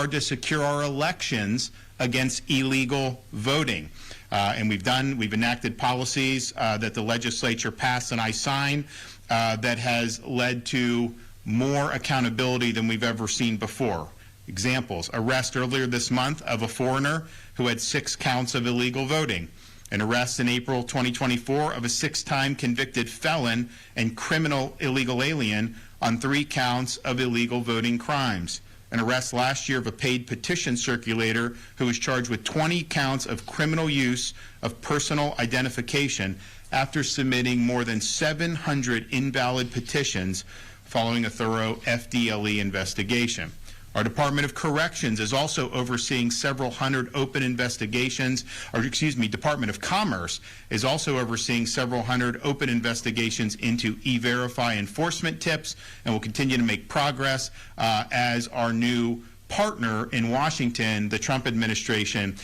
hard to secure our elections against illegal voting. And we've enacted policies that the legislature passed and I signed that has led to more accountability than we've ever seen before. Examples: arrest earlier this month of a foreigner who had 6 counts of illegal voting. An arrest in April 2024 of a 6-time convicted felon and criminal illegal alien on 3 counts of illegal voting crimes. An arrest last year of a paid petition circulator who was charged with 20 counts of criminal use of personal identification after submitting more than 700 invalid petitions following a thorough FDLE investigation. Our Department of Corrections is also overseeing several hundred open investigations, Department of Commerce is also overseeing several hundred open investigations into E-Verify enforcement tips, and will continue to make progress as our new partner in Washington, the Trump administration,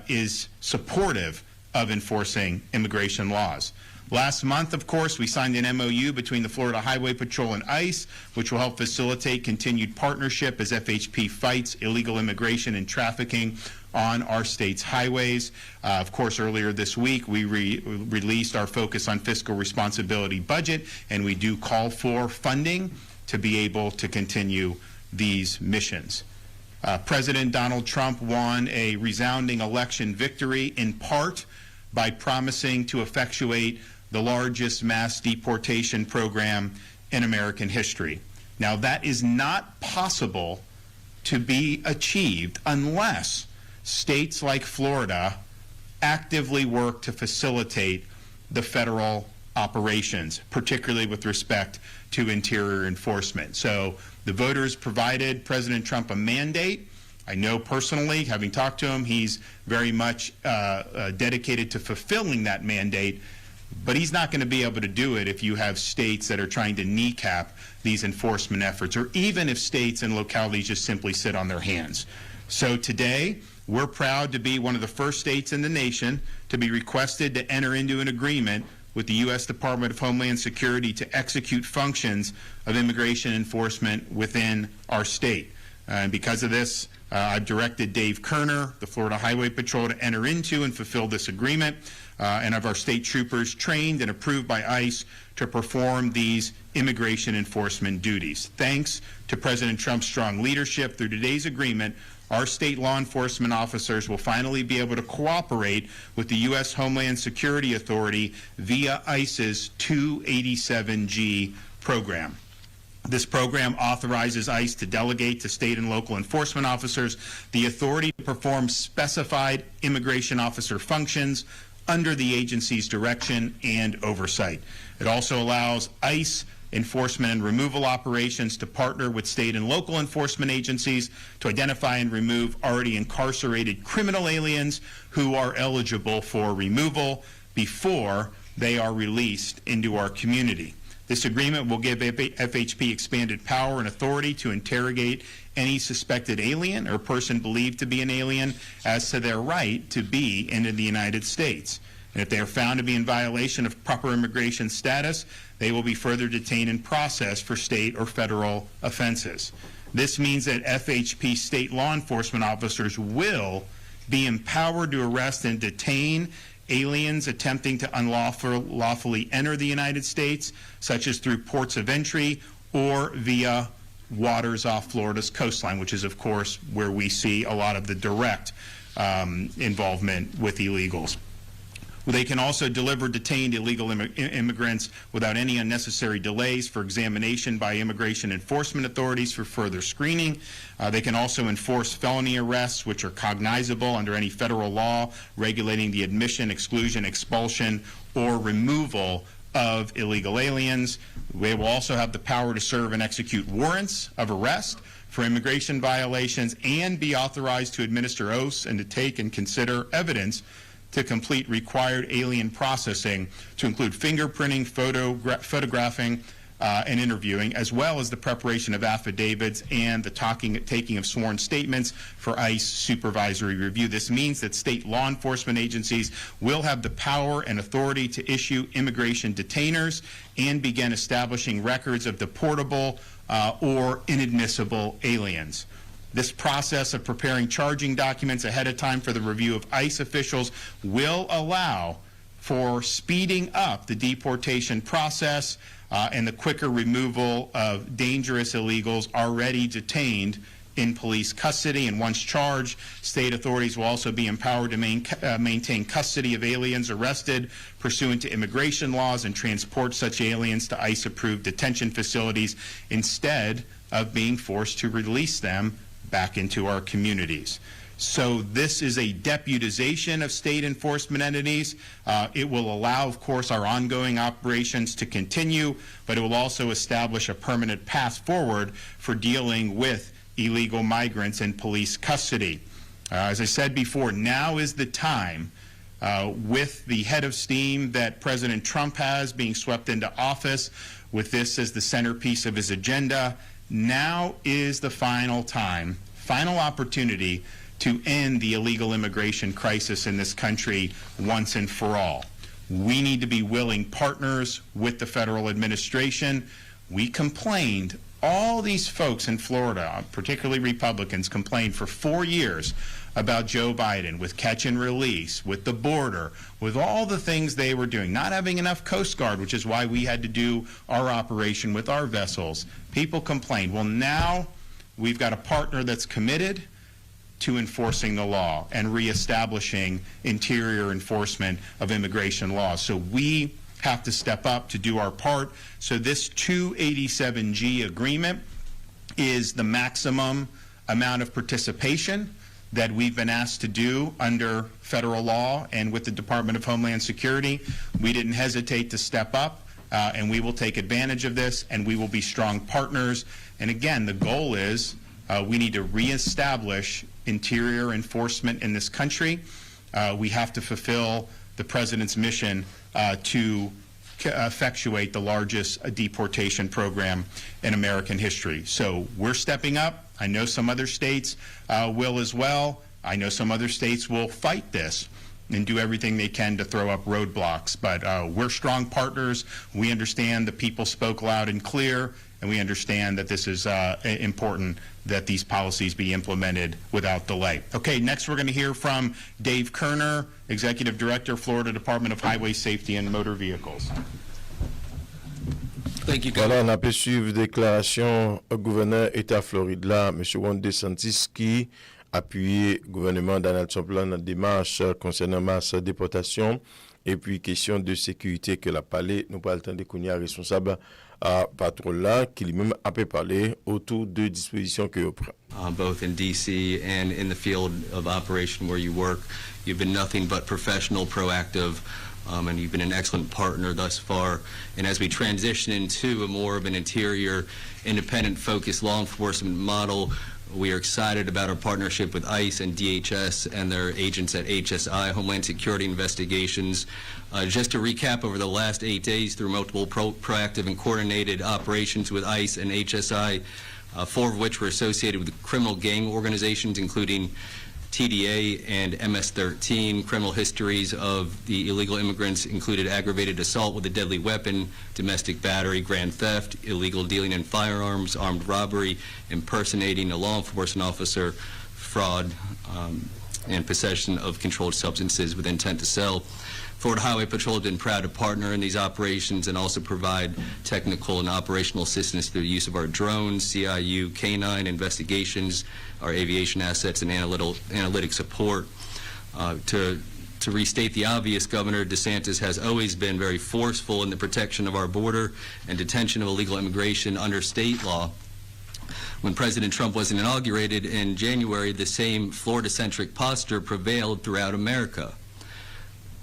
is supportive of enforcing immigration laws. Last month, of course, we signed an MOU between the Florida Highway Patrol and ICE, which will help facilitate continued partnership as FHP fights illegal immigration and trafficking on our state's highways. Of course, earlier this week, we released our Focus on Fiscal Responsibility budget, and we do call for funding to be able to continue these missions. President Donald Trump won a resounding election victory, in part by promising to effectuate the largest mass deportation program in American history. Now, that is not possible to be achieved unless states like Florida actively work to facilitate the federal operations, particularly with respect to interior enforcement. So the voters provided President Trump a mandate. I know personally, having talked to him, he's very much dedicated to fulfilling that mandate, but he's not going to be able to do it if you have states that are trying to kneecap these enforcement efforts, or even if states and localities just simply sit on their hands. So today, we're proud to be one of the first states in the nation to be requested to enter into an agreement with the U.S. Department of Homeland Security to execute functions of immigration enforcement within our state. And because of this, I've directed Dave Kerner, the Florida Highway Patrol, to enter into and fulfill this agreement, and of our state troopers trained and approved by ICE to perform these immigration enforcement duties. Thanks to President Trump's strong leadership, through today's agreement, our state law enforcement officers will finally be able to cooperate with the U.S. Homeland Security Authority via ICE's 287G program. This program authorizes ICE to delegate to state and local enforcement officers the authority to perform specified immigration officer functions under the agency's direction and oversight. It also allows ICE enforcement and removal operations to partner with state and local enforcement agencies to identify and remove already incarcerated criminal aliens who are eligible for removal before they are released into our community. This agreement will give FHP expanded power and authority to interrogate any suspected alien or person believed to be an alien as to their right to be in the United States. And if they are found to be in violation of proper immigration status, they will be further detained and processed for state or federal offenses. This means that FHP state law enforcement officers will be empowered to arrest and detain aliens attempting to unlawfully enter the United States, such as through ports of entry or via waters off Florida's coastline, which is, of course, where we see a lot of the direct involvement with illegals. They can also deliver detained illegal immigrants without any unnecessary delays for examination by immigration enforcement authorities for further screening. They can also enforce felony arrests, which are cognizable under any federal law regulating the admission, exclusion, expulsion, or removal of illegal aliens. They will also have the power to serve and execute warrants of arrest for immigration violations and be authorized to administer oaths and to take and consider evidence to complete required alien processing, to include fingerprinting, photographing, and interviewing, as well as the preparation of affidavits and the taking of sworn statements for ICE supervisory review. This means that state law enforcement agencies will have the power and authority to issue immigration detainers and begin establishing records of deportable or inadmissible aliens. This process of preparing charging documents ahead of time for the review of ICE officials will allow for speeding up the deportation process and the quicker removal of dangerous illegals already detained in police custody. And once charged, state authorities will also be empowered to maintain custody of aliens arrested pursuant to immigration laws and transport such aliens to ICE-approved detention facilities instead of being forced to release them back into our communities. So this is a deputization of state enforcement entities. It will allow, of course, our ongoing operations to continue, but it will also establish a permanent path forward for dealing with illegal migrants in police custody. As I said before, now is the time, with the head of steam that President Trump has being swept into office, with this as the centerpiece of his agenda, now is the final time, final opportunity to end the illegal immigration crisis in this country once and for all. We need to be willing partners with the federal administration. We complained, all these folks in Florida, particularly Republicans, complained for 4 years about Joe Biden with catch and release, with the border, with all the things they were doing, not having enough Coast Guard, which is why we had to do our operation with our vessels. People complained. Well, now we've got a partner that's committed to enforcing the law and reestablishing interior enforcement of immigration laws. So we have to step up to do our part. So this 287G agreement is the maximum amount of participation that we've been asked to do under federal law and with the Department of Homeland Security. We didn't hesitate to step up, and we will take advantage of this, and we will be strong partners. And again, the goal is we need to reestablish interior enforcement in this country. We have to fulfill the President's mission to effectuate the largest deportation program in American history. So we're stepping up. I know some other states will as well. I know some other states will fight this and do everything they can to throw up roadblocks. But we're strong partners. We understand the people spoke loud and clear, and we understand that this is important that these policies be implemented without delay. Okay, next we're going to hear from Dave Kerner, Executive Director, Florida Department of Highway Safety and Motor Vehicles. Thank you, Voilà, on a pu suivre déclaration au gouverneur État Floride là, M. Ron DeSantis qui appuyé gouvernement Donald Trump là dans la démarche concernant masse déportation et puis question de sécurité que la palais nous pas le temps de connaître responsable à patrouille là qui lui-même a pu parler autour de dispositions que vous prend. Both in D.C. and in the field of operation where you work, you've been nothing but professional, proactive, and you've been an excellent partner thus far. And as we transition into a more of an interior, independent-focused law enforcement model, we are excited about our partnership with ICE and DHS and their agents at HSI, Homeland Security Investigations. Just to recap, over the last 8 days, through multiple proactive and coordinated operations with ICE and HSI, 4 of which were associated with criminal gang organizations, including TDA and MS-13. Criminal histories of the illegal immigrants included aggravated assault with a deadly weapon, domestic battery, grand theft, illegal dealing in firearms, armed robbery, impersonating a law enforcement officer, fraud, and possession of controlled substances with intent to sell. Florida Highway Patrol has been proud to partner in these operations and also provide technical and operational assistance through the use of our drones, CIU, K9 investigations, our aviation assets, and analytic support. To restate the obvious, Governor DeSantis has always been very forceful in the protection of our border and detention of illegal immigration under state law. When President Trump was inaugurated in January, the same Florida-centric posture prevailed throughout America,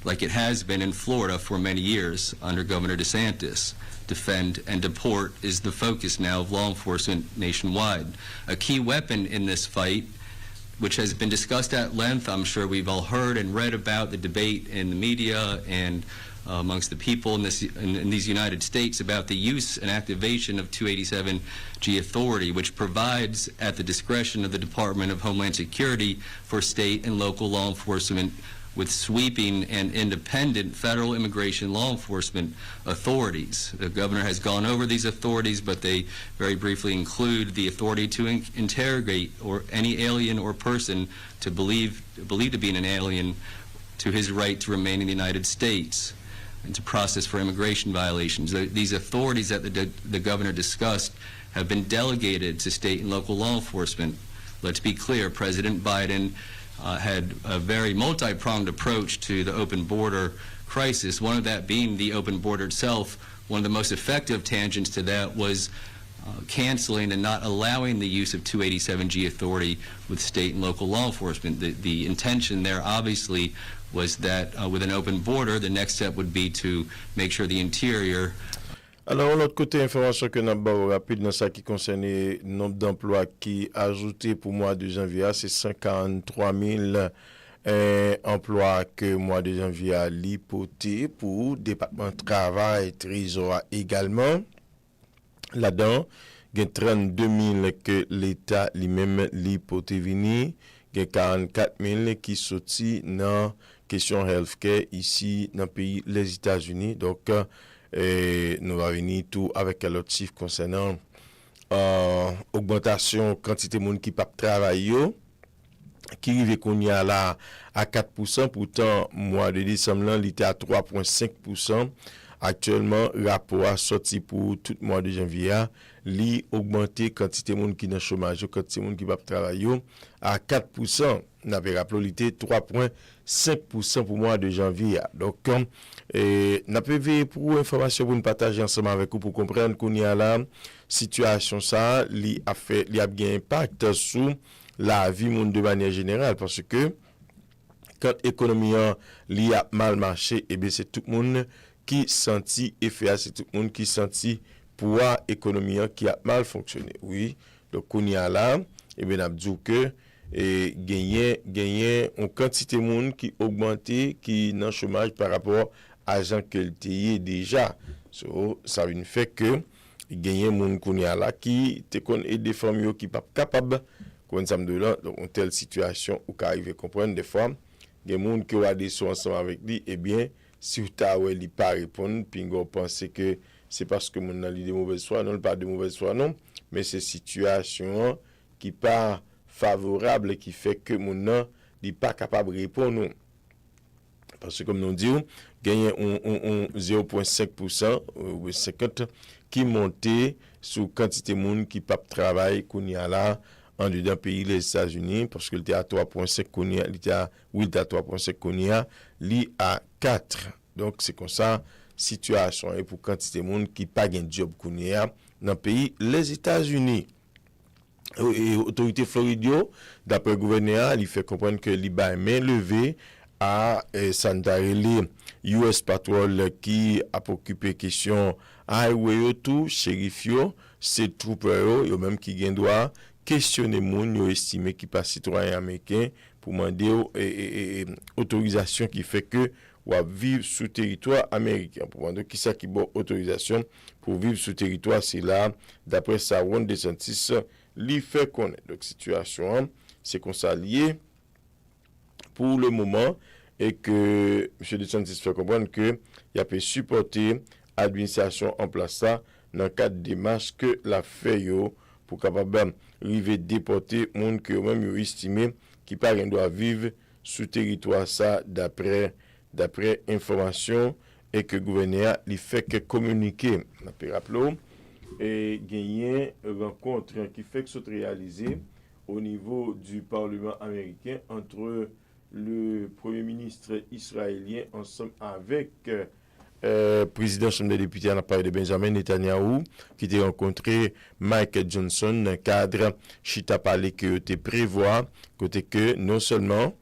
like it has been in Florida for many years under Governor DeSantis. Defend and deport is the focus now of law enforcement nationwide. A key weapon in this fight, which has been discussed at length, I'm sure we've all heard and read about the debate in the media and amongst the people in these United States about the use and activation of 287G authority, which provides at the discretion of the Department of Homeland Security for state and local law enforcement with sweeping and independent federal immigration law enforcement authorities. The governor has gone over these authorities, but they very briefly include the authority to interrogate or any alien or person to believed to be an alien to his right to remain in the United States and to process for immigration violations. These authorities that the governor discussed have been delegated to state and local law enforcement. Let's be clear, President Biden had a very multi-pronged approach to the open border crisis, one of that being the open border itself. One of the most effective tangents to that was canceling and not allowing the use of 287G authority with state and local law enforcement. The intention there obviously was that with an open border, the next step would be to make sure the interior. Alors, l'autre côté, information que nous avons rapide dans ça qui concerne le nombre d'emplois qui ajouté pour le mois de janvier, c'est 143 000 emplois que le mois de janvier a lipoté pour le département de travail et trésor également. Là-dedans, il y a 32 000 que l'État lui-même lipoté vini, il y a 44 000 qui sorti dans question healthcare ici dans le pays les États-Unis. Donc, nous va venir tout avec l'autre chiffre concernant augmentation quantité de monde qui pas travailler qui arrive qu'on y a là à 4%, pourtant mois de décembre là il était à 3.5%. Actuellement rapport a sorti pour tout mois de janvier li augmenté quantité de monde qui dans chômage, quantité de monde qui pas travailler à 4%. N'avait rappelé il était 3.5% pour mois de janvier. Donc n'a pas vu pour information pour nous partager ensemble avec vous pour comprendre qu'on y a là situation ça li a bien impact sur la vie monde de manière générale parce que quand l'économie li a mal marché et bien c'est tout le monde qui senti effet, c'est tout le monde qui senti pouvoir économique qui a mal fonctionné. Oui, donc on y a là et bien n'a dit que et gagner une quantité de monde qui augmenté qui dans chômage par rapport à gens que était déjà. Ça veut fait que gagner monde qu'on y a là qui te connaît des femmes qui pas capable comme ça de là donc une telle situation où arrive comprendre des fois des monde qui a des soins ensemble avec lui et bien si tu as ouais, pas répondre puis on pense que c'est parce que mon a de mauvaise foi non pas de mauvaise foi non mais c'est situation qui pas favorable qui fait que mon n'a pas capable de répondre parce que comme nous dit gagner on 0.5% ou 50 qui montait sous quantité de monde qui pas travail qu'on y a là en dedans pays les États-Unis parce que il était à 3.5 qu'on y a il était à 3.5 qu'on y a li à 4. Donc c'est comme ça situation et pour quantité de monde qui pas gain job qu'on y a dans pays les États-Unis. Et autorité Floridio d'après le gouverneur il fait comprendre que li ba main levée à Santarelli US Patrol qui a occupé question highway tout shérif yo c'est trooper yo même qui gain droit questionner moun yo estimé qui pas citoyen américain pour demander autorisation qui fait que ou vivre sous territoire américain pour demander qui ça qui bon autorisation pour vivre sous territoire c'est là d'après ça Ron DeSantis li fait connaître donc situation c'est qu'on s'allié pour le moment et que M. DeSantis fait comprendre que il a pu supporter l'administration en place ça dans le cadre des démarches que la fait yo pour capable river déporter monde que même yo estimé qui pas doit vivre sous territoire ça d'après information et que gouverneur il fait que communiquer n'a pas rappelé et gagner rencontre qui fait que soit réalisé au niveau du Parlement américain entre le Premier ministre israélien ensemble avec président Chambre des députés en parlé de Benjamin Netanyahu qui a rencontré Mike Johnson dans le cadre chita parlé que te prévoit côté que non seulement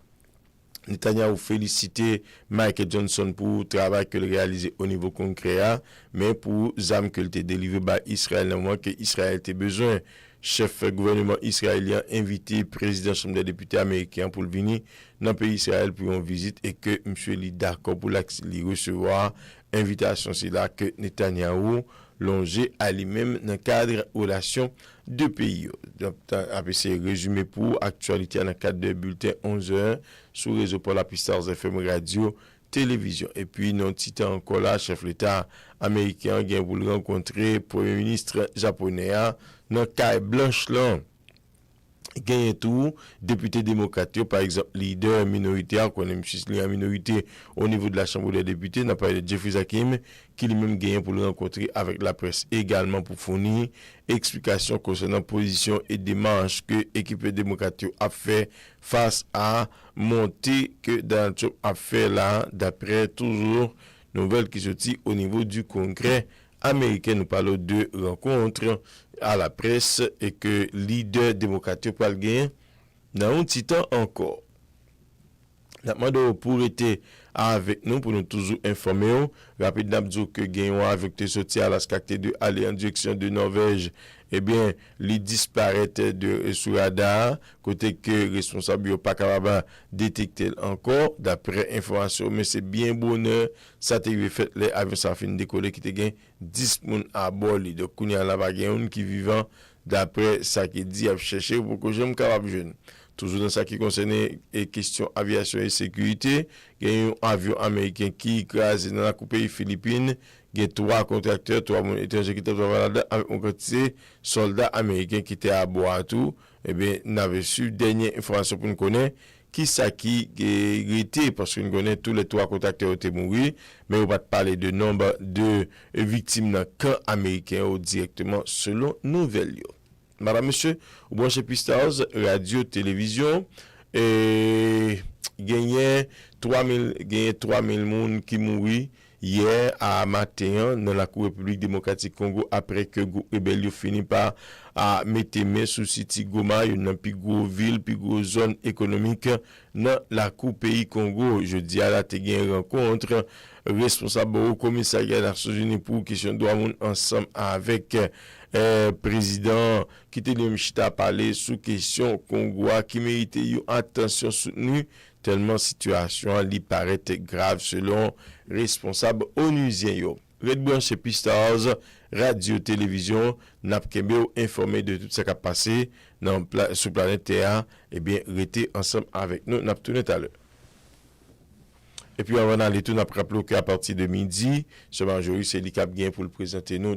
Netanyahu félicité Mike Johnson pour le travail qu'il a réalisé au niveau concret, mais pour l'âme qu'il a délivré par Israël, dans que Israël a besoin. Chef gouvernement israélien invité président Chambre des députés américain pour venir dans le pays Israël pour une visite et que monsieur li d'accord pour recevoir invitation c'est là que Netanyahu longé à lui-même dans le cadre relation deux pays. Donc, c'est résumé pour actualité dans le cadre de bulletin 11h sur le réseau pour la Pstars FM radio télévision. Et puis, non, titan encore là, chef l'État américain vient pour le rencontrer, Premier ministre japonais, dans Caille Blanche là. Gagné tout, député démocrate, par exemple, leader minoritaire, qu'on aime la minorité au niveau de la Chambre des députés, n'a pas de Jeffrey Zakim, qui lui-même gagné pour le rencontrer avec la presse, également pour fournir explications concernant position et démarche que l'équipe démocrate a fait face à montée que Donald Trump a fait là, d'après toujours nouvelles qui sortent au niveau du Congrès américain. Nous parlons de rencontres à la presse et que leader démocrate pour le gagner dans un petit temps encore. La demande pour être avec nous pour nous toujours informer. Rapidement dire que gagnons avec tes sorties à la scacté de aller en direction de Norvège. Eh bien, les disparaît de sous radar, côté que responsable n'est pas capable de détecter encore, d'après information, mais c'est bien bonheur, ça t'est fait les avions ça fin décoller qui te gagne 10 moun à bord, donc il y a là qui vivant, d'après ça qui dit à chercher pour que j'aime capable jeune. Toujours dans ça qui concerne les questions aviation et sécurité, il y a un avion américain qui écrase dans la coupe pays Philippines. Il y a 3 contracteurs, 3 étrangers qui étaient là avec un quantité soldats américains qui étaient à bord tout. Eh bien, nous avons su dernière information pour nous connaître qui ça qui était parce que nous connaissons tous les 3 contracteurs qui étaient morts, mais on va pas parler de nombre de victimes dans le camp américain directement selon nouvelles. Madame, monsieur, vous branchez Pstars, radio, télévision, et gagné 3000 personnes qui mourent hier à matin dans la Cour République démocratique Congo après que rébellion finit par à mettre main sous City Goma, une plus grosse ville, plus grosse zone économique dans la Cour pays Congo. Je dis à la une rencontre responsable au commissariat des Nations Unies pour question de droits ensemble avec président qui était le parler sous question Congo qui mérite une attention soutenue tellement situation lui paraît grave selon responsable onusien. Red Branch Pstars, radio, télévision, n'a informé de tout ce qui a passé sur planète Terre. Eh bien, restez ensemble avec nous, n'a tout à l'heure. Et puis, avant d'aller tout, n'a rappelé qu'à partir de midi, ce Marjorie, c'est l'ICAP pour le présenter nous.